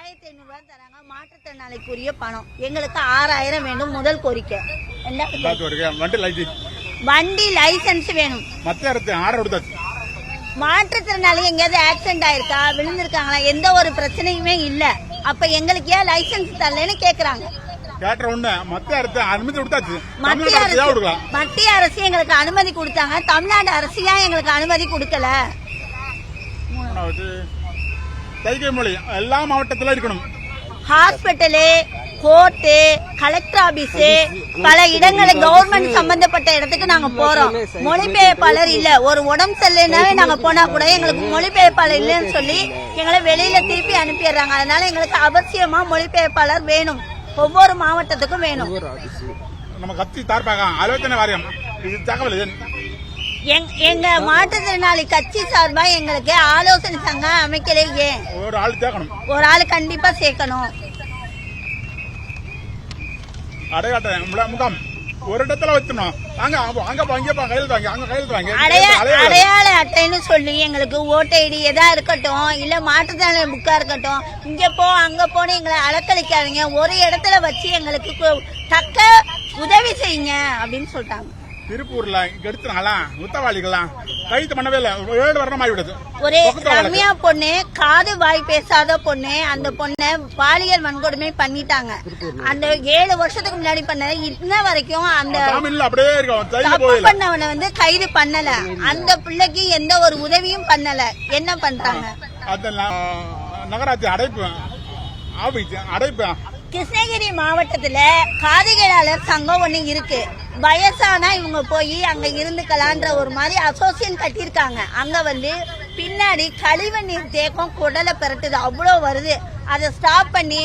1500 ரூபாய் தராங்க மாற்றுத்திறனாளிக்குரிய பணம். எங்களுக்கு 6000 வேண்டும் முதல் கோரிக்கை. வண்டி லைசன்ஸ் வேணும். மாற்றுத்திறனாளி எங்கேயாவது ஆக்சிடென்ட் ஆயிருக்கா, விழுந்திருக்காங்களா, எந்த ஒரு பிரச்சனையுமே இல்ல. அப்ப எங்களுக்கு ஏன் லைசன்ஸ் தரலன்னு கேக்குறாங்க. மத்திய அரசு எங்களுக்கு அனுமதி கொடுத்தாங்க, தமிழ்நாடு அரசு ஏன் எங்களுக்கு அனுமதி கொடுக்கல? எல்லா மாவட்டத்திலும் இருக்கணும். ஹாஸ்பிட்டலு, கோர்ட்டு, கலெக்டர் ஆபீஸ், பல இடங்களுக்கு கவர்மெண்ட் சம்பந்தப்பட்ட இடத்துக்கு நாங்க போறோம். மொழிபெயர்ப்பாளர் இல்ல. ஒரு உடம்பு சரியில்லைனாவே நாங்க போனா கூட எங்களுக்கு மொழிபெயர்ப்பாளர் இல்லன்னு சொல்லி எங்களை வெளியில திருப்பி அனுப்பிடுறாங்க. அதனால எங்களுக்கு அவசியமா மொழிபெயர்ப்பாளர் வேணும். ஒவ்வொரு மாவட்டத்துக்கும் வேணும். எங்க மாற்றுத்திறனாளி கட்சி சார்பா எங்களுக்கு ஆலோசனை சங்கம் அமைக்கலையே. ஒரு ஆள் கண்டிப்பா சேர்க்கணும். அடையாள அட்டைன்னு சொல்லி எங்களுக்கு ஓட்டு ஐடி எதா இருக்கட்டும், இல்ல மாற்றுத்திறனாளி புக்கா இருக்கட்டும், இங்க போ அங்க போன எங்களை அலக்களிக்காதீங்க, ஒரு இடத்துல வச்சு எங்களுக்கு தக்க உதவி செய்யுங்க அப்படின்னு சொல்லிட்டாங்க. திருப்பூர்ல கெடுத்துனாங்களா குத்தவாளிகளாம் கைது பண்ணவே இல்ல. 7 வருடம் ஆகிவிடுது. ஒரே ரம்யா பொண்ணு, காது வாய் பேசாத பொண்ணு, அந்த பொண்ணை பாலியல் வன்கொடுமை பண்ணிட்டாங்க. அந்த 7 வருஷத்துக்கு முன்னாடி பண்ண இன்ன வரைக்கும் அந்த தப்பு பண்ணவனை வந்து கைது பண்ணல. அந்த பிள்ளைக்கு எந்த ஒரு உதவியும் பண்ணல. என்ன பண்றாங்க? நகராட்சி அடைப்பு கிருஷ்ணகிரி மாவட்டத்துல காதுகேளாளர் சங்கம் ஒண்ணு இருக்கு. வயசானா இவங்க போய் அங்க இருந்துக்கலான்ற ஒரு மாதிரி அசோசியேஷன் கட்டியிருக்காங்க. அங்க வந்து பின்னாடி கழிவு நீர் தேக்கம் குடலை பெறட்டுது, அவ்வளவு வருது. அதை ஸ்டாப் பண்ணி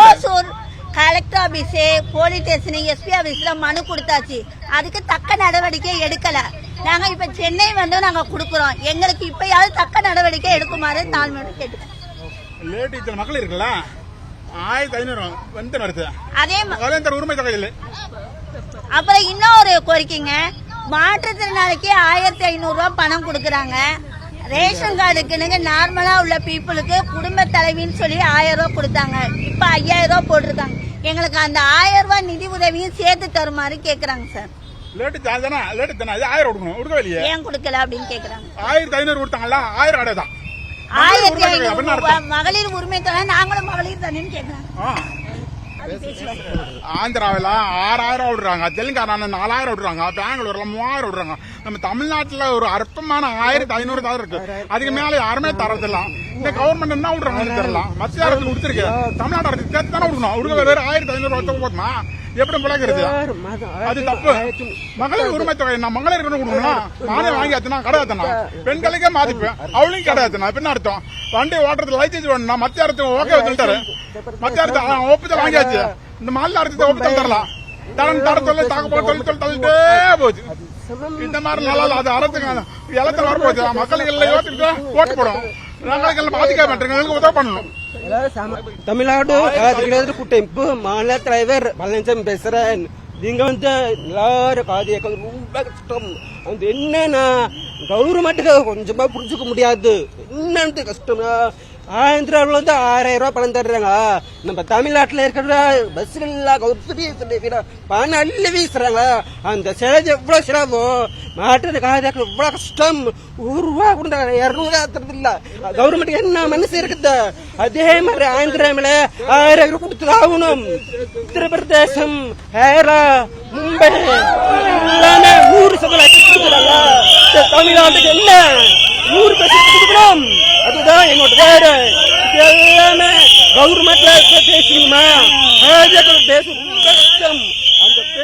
Hosur collector office, police station, SP ஆபீஸ்ல மனு கொடுத்தாச்சு. அதுக்கு தக்க நடவடிக்கை எடுக்கல. நாங்க இப்ப சென்னை வந்து நாங்க குடுக்கறோம். எங்களுக்கு இப்பயாவது தக்க நடவடிக்கை எடுக்குமாறு தாழ்மையோட கேட்டுக்கோம். மக்கள் இருக்குல்ல 1500 வருது. அதே உரிமை தொகை இல்லை. அப்புறம் இன்னொரு கோரிக்கைங்க, மாற்றுத்திறனாளிக்கு 1500 ரூபாய் பணம் கொடுக்கறாங்க. ரேஷன் கார்டுக்கு நார்மலா உள்ள பீப்புளுக்கு குடும்ப தலைவின்னு சொல்லி 1000 ரூபாய் கொடுத்தாங்க. இப்ப 5000 ரூபாய் போட்டிருக்காங்க. எங்களுக்கு அந்த 1000 ரூபாய் நிதி உதவியும் சேர்த்து தருமாறு கேக்குறாங்க சார். ஏன் கொடுக்கல அப்படின்னு கேக்குறாங்க. 1500 கொடுத்தாங்களா? 1000 அடைதான். 1500 மகளிர் உரிமை தொகை நாங்களும் மகளிர் தானே கேக்குறாங்க. ஆந்திராவில 6000 விடுறாங்க, தெலுங்கானா 4000 விடுறாங்க, பெங்களூர்ல 3000 விடுறாங்க. நம்ம தமிழ்நாட்டுல ஒரு அற்பமான 1500 தான் இருக்கு. அதுக்கு மேல யாருமே தரதில்ல. இந்த கவர்மெண்ட் என்ன விடுறாங்கன்னு தெரியல. மத்திய அரசு கொடுத்துருக்கு, தமிழ்நாடு அரசு சேர்த்து தானே விடணும். உடுக்க வேற 1500 போதுமா? எப்படி பிழைக்கிறது? அது தப்பு. மகளிர் உரிமை தொகை நான் மகளிர் கொடுக்கணும். நானே வாங்கி ஆச்சுனா கிடையாதுனா பெண்களுக்கே மாத்திப்பு, அவளையும் கிடையாதுனா என்ன அர்த்தம்? வண்டி ஓட்டுறது லைசன்ஸ் வேணும். மத்திய அரசு ஓகே சொல்லிட்டாரு. மத்திய அரசு ஒப்புதல் வாங்கியாச்சு. இந்த மாநில அரசு ஒப்புதல் தரலாம். தர சொல்லி தள்ளிட்டே போச்சு. இந்த மாதிரி நல்லா அது அரசுக்கு எலத்தில் வரப்போச்சு. மக்களுக்கு எல்லாம் யோசிச்சுட்டு ஓட்டு போடும். நாங்களுக்கு பாதிக்க மாட்டேங்க, உதவி பண்ணணும். தமிழ்நாடு கூட்டமைப்பு மாநில தலைவர் பழனிசாமி பேசுறேன். நீங்க வந்து எல்லாரும் காது கேட்க ரொம்ப கஷ்டம். அது என்னன்னா கவர்மெண்ட்டுக்கு கொஞ்சமா புரிஞ்சுக்க முடியாது. என்னன்னு கஷ்டம்னா ஆந்திராவில் வந்து 6000 ரூபாய் பணம் தர்றாங்க. நம்ம தமிழ்நாட்டில் இருக்கிற பஸ்ல எல்லாம் பணம் அள்ளி வீசுறாங்க. அந்த செலவு எவ்வளவு சிரமம், மாட்டு காதாக்கள் இவ்வளவு கஷ்டம். 1 ரூபா கூட 200 தரது இல்ல. கவர்மெண்ட்டுக்கு என்ன மனசு இருக்குது? அதே மாதிரி ஆந்திராவில 1000 ரூபாய் கொடுத்து ஆகணும். உத்தரப்பிரதேசம், கேரளா, மும்பை எல்லாமே 100% கொடுக்குறாங்க. தமிழ்நாட்டுக்கு என்ன 100% கொடுக்கணும். அதுதான் என்னோட வேறு. எல்லாமே கவர்மெண்ட்ல பேசணுமா? பேச கஷ்டம். அந்த